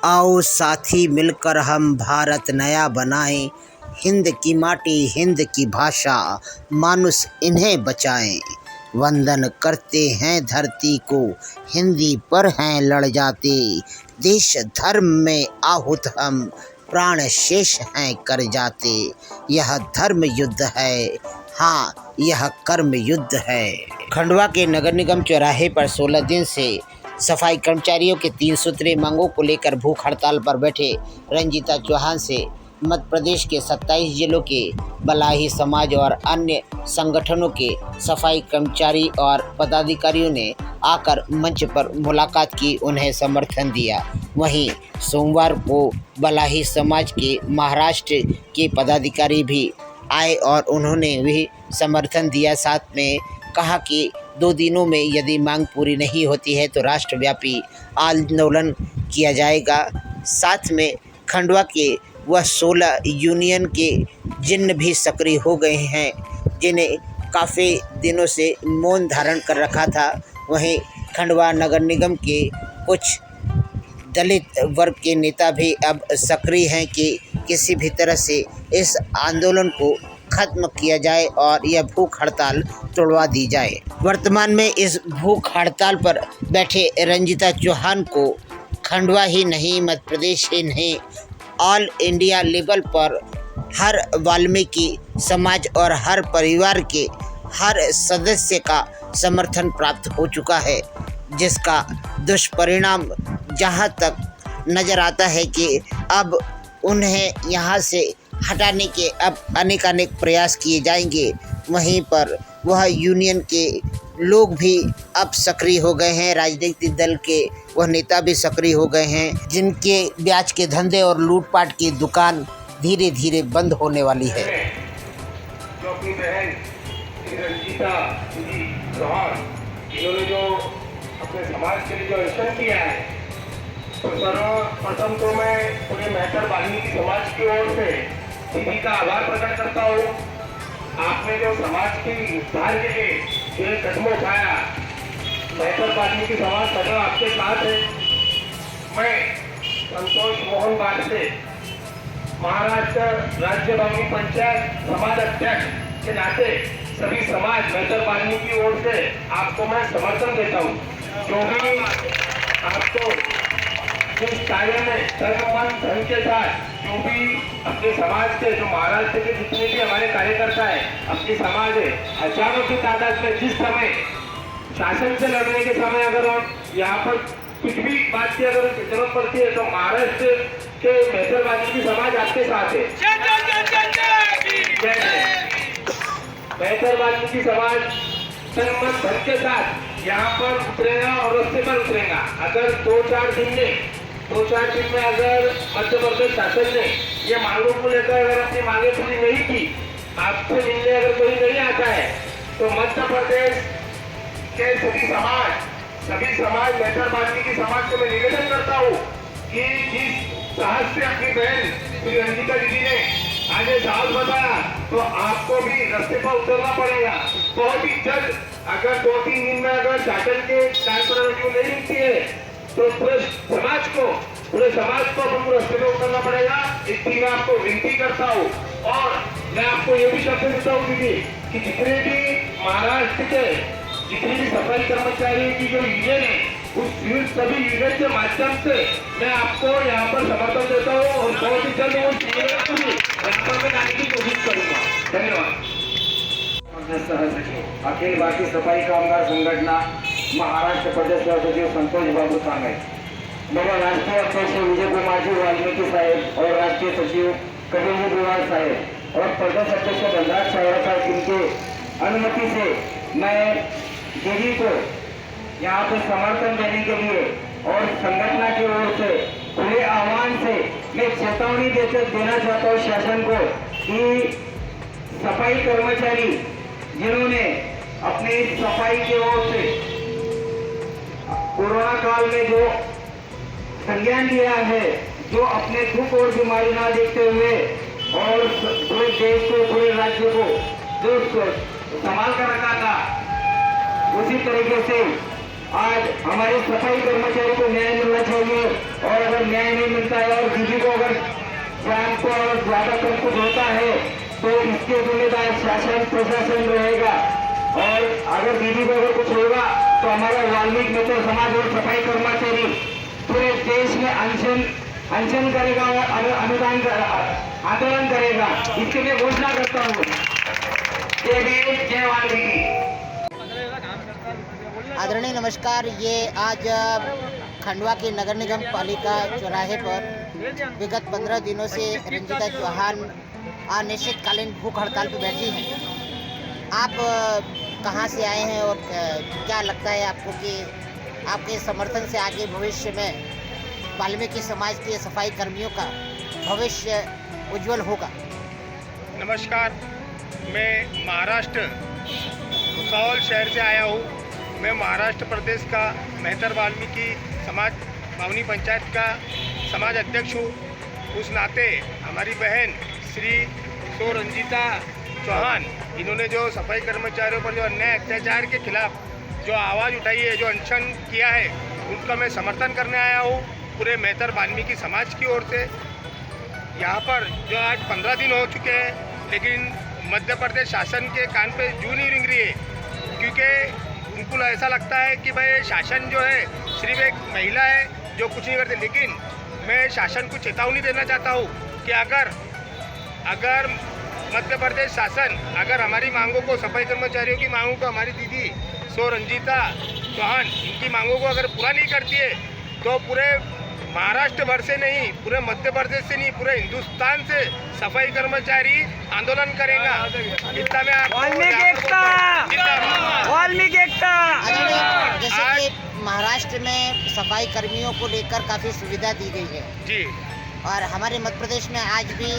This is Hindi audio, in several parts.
आओ साथी मिलकर हम भारत नया बनाएं, हिंद की माटी हिंद की भाषा मानुष इन्हें बचाएं। वंदन करते हैं धरती को, हिंदी पर हैं लड़ जाते, देश धर्म में आहुत हम प्राण शेष हैं कर जाते। यह धर्म युद्ध है, हाँ यह कर्म युद्ध है। खंडवा के नगर निगम चौराहे पर 16 दिन से सफाई कर्मचारियों के 3 सूत्रीय मांगों को लेकर भूख हड़ताल पर बैठे रंजीता चौहान से मध्य प्रदेश के 27 जिलों के बलाही समाज और अन्य संगठनों के सफाई कर्मचारी और पदाधिकारियों ने आकर मंच पर मुलाकात की, उन्हें समर्थन दिया। वहीं सोमवार को बलाही समाज के महाराष्ट्र के पदाधिकारी भी आए और उन्होंने भी समर्थन दिया। साथ में कहा कि 2 दिनों में यदि मांग पूरी नहीं होती है तो राष्ट्रव्यापी आंदोलन किया जाएगा। साथ में खंडवा के वह 16 यूनियन के जिन भी सक्रिय हो गए हैं, जिन्हें काफ़ी दिनों से मौन धारण कर रखा था, वहीं खंडवा नगर निगम के कुछ दलित वर्ग के नेता भी अब सक्रिय हैं कि किसी भी तरह से इस आंदोलन को खत्म किया जाए और यह भूख हड़ताल तोड़वा दी जाए। वर्तमान में इस भूख हड़ताल पर बैठे रंजीता चौहान को खंडवा ही नहीं, मध्य प्रदेश ही नहीं, ऑल इंडिया लेवल पर हर वाल्मीकि समाज और हर परिवार के हर सदस्य का समर्थन प्राप्त हो चुका है, जिसका दुष्परिणाम जहां तक नज़र आता है कि अब उन्हें यहां से हटाने के अब अनेक प्रयास किए जाएंगे। वहीं पर वह यूनियन के लोग भी अब सक्रिय हो गए हैं, राजनीतिक दल के वह नेता भी सक्रिय हो गए हैं, जिनके ब्याज के धंधे और लूटपाट की दुकान धीरे धीरे बंद होने वाली है। जो अपनी बहन रंजीता जी चौहान, इन्होंने जो अपने समाज के लिए जो एक्शन किया है, तो सर्वप्रथम तो मैं पूरे मेहतर वाल्मीकि समाज की ओर से दीदी का आभार प्रकट करता हूँ। आपने जो समाज की उद्धार के लिए जो कदम उठाया, मेहतर वाल्मीकि समाज सदैव आपके साथ है। मैं संतोष मोहन बारसे, महाराष्ट्र राज्य वाल्मीकि पंचायत समाज अध्यक्ष के नाते सभी समाज मेहतर वाल्मीकि की ओर से आपको मैं समर्थन देता हूँ, क्योंकि आपको इस कार्य में तन मन धन के साथ जो भी अपने समाज के, जो महाराष्ट्र के जितने भी हमारे कार्यकर्ता है, अपनी समाज है, हजारों की तादाद में जिस समय शासन से लड़ने के समय अगर हम यहाँ पर कुछ भी बात की अगर जरूरत पड़ती है तो महाराष्ट्र के मेहतर वाल्मीकि समाज आपके साथ है। मेहतर वाल्मीकि समाज तन मन धन के साथ यहाँ पर उतरेगा और रस्ते पर उतरेगा। अगर 2-4 दिन में अगर मध्य प्रदेश शासन ने ये मांगों को लेकर अगर अपनी मांगे पूरी नहीं की, आपसे मिलने अगर कोई नहीं आता है, तो मध्य प्रदेश के सभी समाज मेहतर वाल्मीकि समाज को मैं निवेदन करता हूँ कि जिस साहस से अपनी बहन श्री रंजीता दीदी ने आगे साहस बताया, तो आपको भी रास्ते पर उतरना पड़ेगा। बहुत ही जल्द अगर 2-3 दिन में अगर शासन के कार्यक्रम नहीं मिलती है तो पूरे समाज को हमको रास्ते में उतरना पड़ेगा। इसलिए मैं आपको विनती करता हूँ और मैं आपको ये भी शब्द देता हूँ दीदी कि जितने भी महाराष्ट्र के जितने भी सफाई कर्मचारियों की जो यूनियन है, उस सभी यूनियन के माध्यम से मैं आपको यहाँ पर समर्थन देता हूँ और बहुत ही जल्द उस यूनियन को भी यहाँ पर मैं लाने की कोशिश करूँगा। धन्यवाद। अखिल भारतीय सफाई कामगार संघटना महाराष्ट्र प्रदेश सचिव संतोष बाबू सांगे, मेरे राष्ट्रीय अध्यक्ष विजय कुमार जी वाल्मीकि साहेब और राष्ट्रीय सचिव कबीर बुवार साहेब और प्रदेश अध्यक्ष धनराज साहेब साहब, जिनके अनुमति से मैं दीदी को यहाँ पे समर्थन देने के लिए और संगठन की ओर से खुले आह्वान से मैं चेतावनी देना चाहता हूँ शासन को कि सफाई कर्मचारी जिन्होंने अपनी सफाई की ओर से कोरोना काल में जो संज्ञान लिया है, जो अपने दुख और बीमारी ना देखते हुए और पूरे देश को पूरे राज्य को जो संभाल कर रखा था, उसी तरीके से आज हमारे सफाई कर्मचारी को न्याय मिलना चाहिए, और अगर न्याय नहीं मिलता है और दीदी को अगर शाम को और ज्यादा कम कुछ होता है तो इसके जिम्मेदार शासन प्रशासन रहेगा। और अगर दीदी को अगर कुछ होगा तो हमारा वाल्मीकि मित्र समाज और सफाई कर्मचारी पूरे देश में अनशन करेगा और आंदोलन करेगा। इसके लिए घोषणा करता हूँ, जय भीम जय वाल्मीकि। आदरणीय नमस्कार। ये आज खंडवा के नगर निगम पालिका चौराहे पर विगत 15 दिनों से रंजीता चौहान अनिश्चितकालीन भूख हड़ताल पर बैठी हैं। आप कहाँ से आए हैं और क्या लगता है आपको कि आपके समर्थन से आगे भविष्य में वाल्मीकि समाज के सफाई कर्मियों का भविष्य उज्जवल होगा? नमस्कार, मैं महाराष्ट्र भुसावल शहर से आया हूँ। मैं महाराष्ट्र प्रदेश का मेहतर वाल्मीकि समाज बावनी पंचायत का समाज अध्यक्ष हूँ। उस नाते हमारी बहन श्री सो रंजीता चौहान, इन्होंने जो सफाई कर्मचारियों पर जो अन्याय अत्याचार के खिलाफ जो आवाज़ उठाई है, जो अनशन किया है, उनका मैं समर्थन करने आया हूँ पूरे मेहतर वाल्मीकि समाज की ओर से। यहाँ पर जो आज 15 दिन हो चुके हैं, लेकिन मध्य प्रदेश शासन के कान पे जूं नहीं रिंग रही है, क्योंकि उनको ऐसा लगता है कि भाई शासन जो है सिर्फ एक महिला है जो कुछ नहीं करती। लेकिन मैं शासन को चेतावनी देना चाहता हूँ कि अगर मध्य प्रदेश शासन अगर हमारी मांगों को, सफाई कर्मचारियों की मांगों को, हमारी दीदी सो रंजीता चौहान इनकी मांगों को अगर पूरा नहीं करती है तो पूरे महाराष्ट्र भर से नहीं, पूरे मध्य प्रदेश से नहीं, पूरे हिंदुस्तान से सफाई कर्मचारी आंदोलन करेगा। इतना मैं आपको वाल्मीकि एकता। जैसे कि महाराष्ट्र में सफाई कर्मियों को लेकर काफ़ी सुविधा दी गई है जी, और हमारे मध्य प्रदेश में आज भी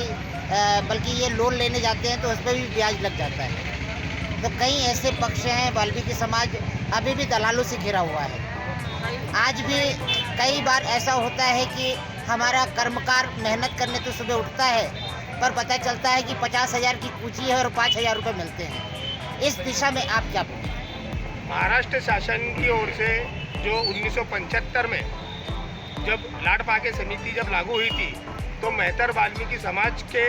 बल्कि ये लोन लेने जाते हैं तो उस पर भी ब्याज लग जाता है। तो कई ऐसे पक्ष हैं, वाल्मीकि समाज अभी भी दलालों से घिरा हुआ है। आज भी कई बार ऐसा होता है कि हमारा कर्मकार मेहनत करने तो सुबह उठता है, पर पता चलता है कि 50,000 की पूंजी है और 5,000 रुपये मिलते हैं। इस दिशा में आप क्या बोलें? महाराष्ट्र शासन की ओर से जो 1975 में जब लाड़ पाके समिति जब लागू हुई थी, तो मेहतर वाल्मीकि समाज के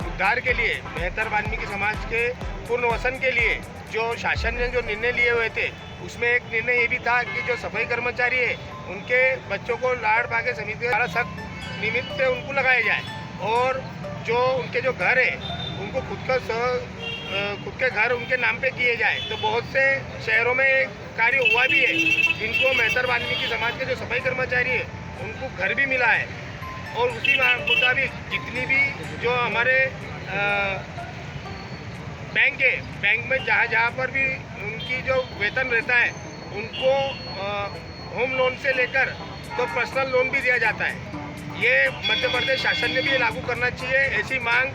उद्धार के लिए, मेहतर वाल्मीकि समाज के पुनर्वसन के लिए जो शासन ने जो निर्णय लिए हुए थे, उसमें एक निर्णय ये भी था कि जो सफाई कर्मचारी है उनके बच्चों को लाड़ पाके समिति द्वारा सख्त निमित्त से उनको लगाया जाए, और जो उनके जो घर है उनको खुद के घर उनके नाम पे किए जाए। तो बहुत से शहरों में कार्य हुआ भी है, जिनको मेहतर वाल्मीकि समाज के जो सफाई कर्मचारी है उनको घर भी मिला है। और उसी मुताबिक जितनी भी जो हमारे बैंक है, बैंक में जहाँ पर भी उनकी जो वेतन रहता है उनको होम लोन से लेकर तो पर्सनल लोन भी दिया जाता है। ये मध्य प्रदेश शासन ने भी लागू करना चाहिए, ऐसी मांग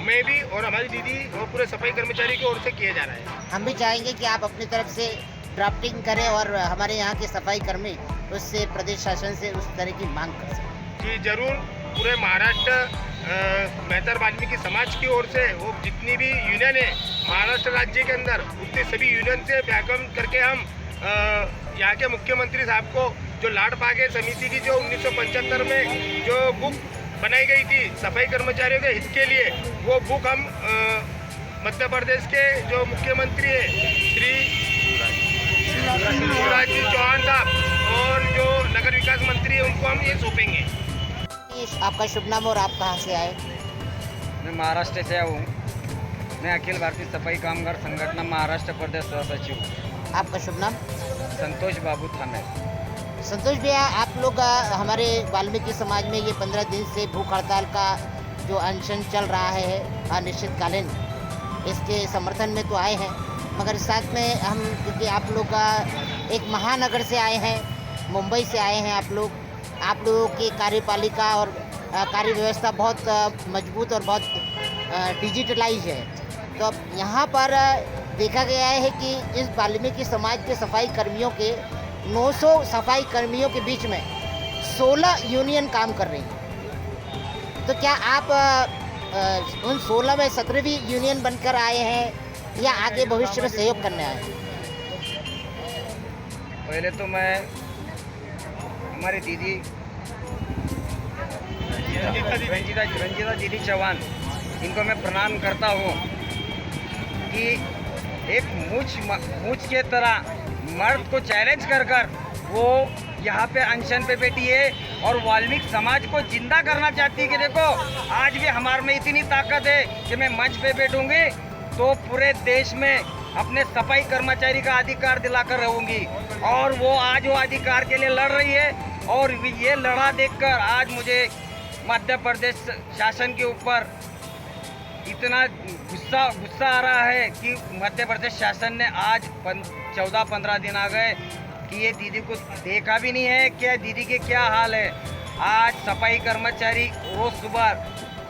मैं भी और हमारी दीदी और पूरे सफाई कर्मचारी की ओर से किया जा रहा है। हम भी चाहेंगे कि आप अपनी तरफ से ड्राफ्टिंग करें और हमारे यहाँ के सफाई कर्मी उससे प्रदेश शासन से उस तरह की मांग कर सकें। जी जरूर, पूरे महाराष्ट्र मेहतर वाल्मीकि समाज की ओर से वो जितनी भी यूनियन है महाराष्ट्र राज्य के अंदर, उतने सभी यूनियन से व्याख्यान करके हम यहाँ के मुख्यमंत्री साहब को जो लाड़ पाके समिति की जो 1975 में जो बुक बनाई गई थी सफाई कर्मचारियों के हित के लिए, वो बुक हम मध्य प्रदेश के जो मुख्यमंत्री है श्री शिवराज जी चौहान साहब और जो नगर विकास मंत्री है उनको हम ये सौंपेंगे। आपका शुभ नाम और आप कहाँ से आए? मैं महाराष्ट्र से आया हूँ। मैं अखिल भारतीय सफाई कामगार संगठन महाराष्ट्र प्रदेश सचिव हूँ। आपका शुभ नाम? संतोष बाबू थाने। संतोष भैया, आप लोग हमारे वाल्मीकि समाज में ये 15 दिन से भूख हड़ताल का जो अनशन चल रहा है अनिश्चितकालीन, इसके समर्थन में तो आए हैं, मगर साथ में हम, क्योंकि आप लोग एक महानगर से आए हैं, मुंबई से आए हैं आप लोगों की कार्यपालिका और कार्य व्यवस्था बहुत मजबूत और बहुत डिजिटलाइज है। तो अब यहाँ पर देखा गया है कि इस वाल्मीकि समाज के सफाई कर्मियों के 900 सफाई कर्मियों के बीच में 16 यूनियन काम कर रही हैं। तो क्या आप उन 16 में 17वीं यूनियन बनकर आए हैं या आगे भविष्य में सहयोग करने आए हैं? पहले तो मैं हमारी दीदी रंजीता दीदी चौहान, इनको मैं प्रणाम करता हूँ कि एक मूछ के तरह मर्द को चैलेंज कर वो यहाँ पे अनशन पे बैठी है और वाल्मीकि समाज को जिंदा करना चाहती है कि देखो आज भी हमारे में इतनी ताकत है कि मैं मंच पे बैठूंगी तो पूरे देश में अपने सफाई कर्मचारी का अधिकार दिलाकर रहूंगी। और वो आज वो अधिकार के लिए लड़ रही है और ये लड़ा देखकर आज मुझे मध्य प्रदेश शासन के ऊपर इतना गुस्सा आ रहा है कि मध्य प्रदेश शासन ने आज 14-15 दिन आ गए कि ये दीदी को देखा भी नहीं है क्या दीदी के क्या हाल है। आज सफाई कर्मचारी रोज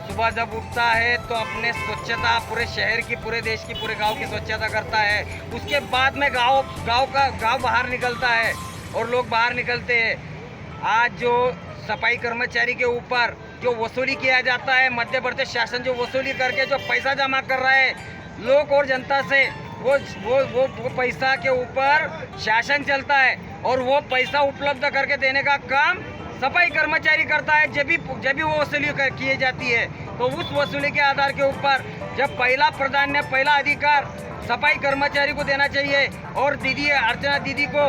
सुबह जब उठता है तो अपने स्वच्छता पूरे शहर की, पूरे देश की, पूरे गांव की स्वच्छता करता है। उसके बाद में गांव बाहर निकलता है और लोग बाहर निकलते हैं। आज जो सफाई कर्मचारी के ऊपर जो वसूली किया जाता है, मध्य प्रदेश शासन जो वसूली करके जो पैसा जमा कर रहा है लोग और जनता से, वो पैसा के ऊपर शासन चलता है और वो पैसा उपलब्ध करके देने का काम सफाई कर्मचारी करता है। जब भी वो वसूली किए जाती है तो उस वसूली के आधार के ऊपर जब पहला अधिकार सफाई कर्मचारी को देना चाहिए और दीदी अर्चना दीदी को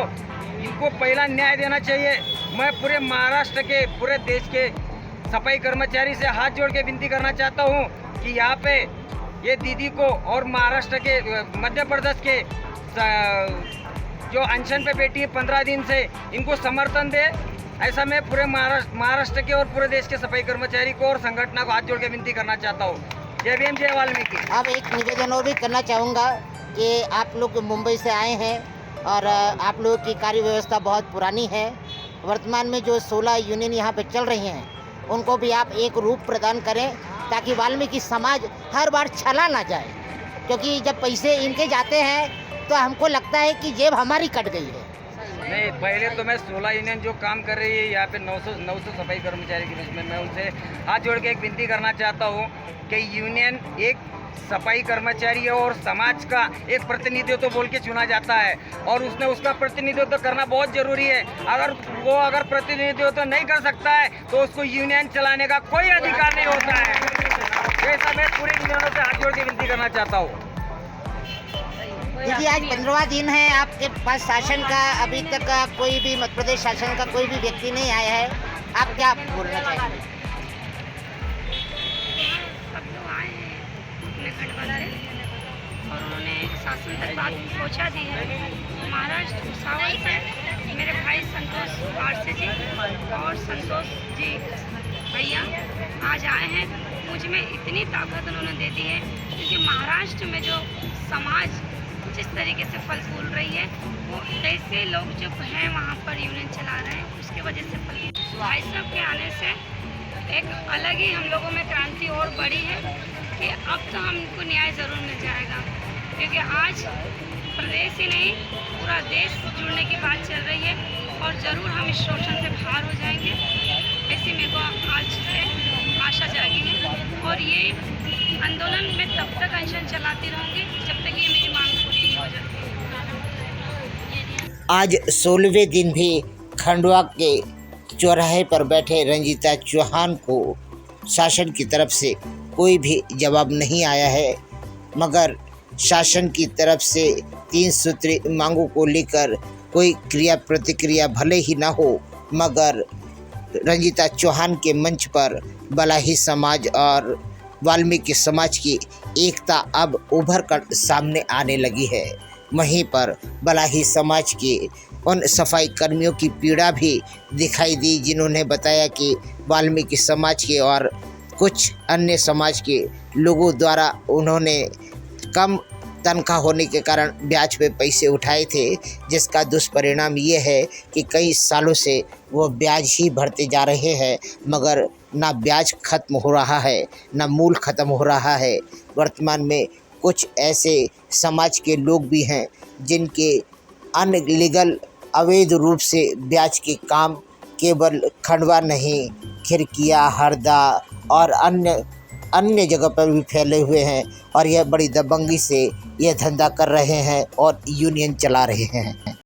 इनको पहला न्याय देना चाहिए। मैं पूरे महाराष्ट्र के, पूरे देश के सफाई कर्मचारी से हाथ जोड़ के विनती करना चाहता हूँ कि यहाँ पे ये दीदी को और महाराष्ट्र के, मध्य प्रदेश के जो अनशन पे बैठी है 15 दिन से, इनको समर्थन दे। ऐसा मैं पूरे महाराष्ट्र के और पूरे देश के सफाई कर्मचारी को और संगठन को हाथ जोड़ के विनती करना चाहता हूँ। जय भीम, जय वाल्मीकि। अब एक निवेदन और भी करना चाहूँगा कि आप लोग मुंबई से आए हैं और आप लोगों की कार्य व्यवस्था बहुत पुरानी है। वर्तमान में जो 16 यूनियन यहाँ पे चल रही हैं उनको भी आप एक रूप प्रदान करें ताकि वाल्मीकि समाज हर बार छला ना जाए, क्योंकि जब पैसे इनके जाते हैं तो हमको लगता है कि जेब हमारी कट गई है। नहीं, पहले तो मैं 16 यूनियन जो काम कर रही है यहाँ पे 900 सफाई कर्मचारी के बीच में मैं उनसे हाथ जोड़ के एक विनती करना चाहता हूँ कि यूनियन एक सफाई कर्मचारी है और समाज का एक प्रतिनिधित्व तो बोल के चुना जाता है और उसने उसका प्रतिनिधित्व तो करना बहुत ज़रूरी है। अगर प्रतिनिधित्व तो नहीं कर सकता है तो उसको यूनियन चलाने का कोई अधिकार नहीं होता है। ऐसा मैं पूरे यूनियनों से हाथ जोड़ के विनती करना चाहता हूँ। देखिए, आज 15वां दिन है, आपके पास शासन का अभी तक कोई भी मध्य प्रदेश शासन का कोई भी व्यक्ति नहीं आया है, आप क्या बोलना चाहेंगे? सब लोग आए हैं अपने खंडवा से और उन्होंने शासन तक बात पहुँचा दी है। महाराष्ट्र भुसावल से मेरे भाई संतोष पारसे जी और संतोष जी भैया आज आए हैं। मुझ में इतनी ताकत उन्होंने दे दी है क्योंकि महाराष्ट्र में जो समाज जिस तरीके से फल फूल रही है वो ऐसे लोग जो हैं वहाँ पर यूनियन चला रहे हैं उसके वजह से फल भाई साहब के आने से एक अलग ही हम लोगों में क्रांति और बढ़ी है कि अब तो हमको न्याय ज़रूर मिल जाएगा, क्योंकि आज प्रदेश ही नहीं पूरा देश जुड़ने की बात चल रही है और ज़रूर हम इस शोषण से बाहर हो जाएंगे, ऐसी मेरे को आज से आशा जागी है। और ये आंदोलन में तब तक अनशन चलाती रहूँगी जब तक ये मेरी मांग पूरी नहीं हो जाती। आज 16वें दिन भी खंडवा के चौराहे पर बैठे रंजीता चौहान को शासन की तरफ से कोई भी जवाब नहीं आया है, मगर शासन की तरफ से 3 सूत्री मांगों को लेकर कोई क्रिया प्रतिक्रिया भले ही ना हो, मगर रंजीता चौहान के मंच पर बलाही समाज और वाल्मीकि समाज की एकता अब उभर कर सामने आने लगी है। वहीं पर बलाही समाज के उन सफाई कर्मियों की पीड़ा भी दिखाई दी जिन्होंने बताया कि वाल्मीकि समाज के और कुछ अन्य समाज के लोगों द्वारा उन्होंने कम तनख्वाह होने के कारण ब्याज पे पैसे उठाए थे, जिसका दुष्परिणाम ये है कि कई सालों से वो ब्याज ही भरते जा रहे हैं, मगर ना ब्याज खत्म हो रहा है ना मूल खत्म हो रहा है। वर्तमान में कुछ ऐसे समाज के लोग भी हैं जिनके अनलीगल अवैध रूप से ब्याज के काम केवल खंडवा नहीं, खिरकिया, हरदा और अन्य जगह पर भी फैले हुए हैं और यह बड़ी दबंगी से यह धंधा कर रहे हैं और यूनियन चला रहे हैं।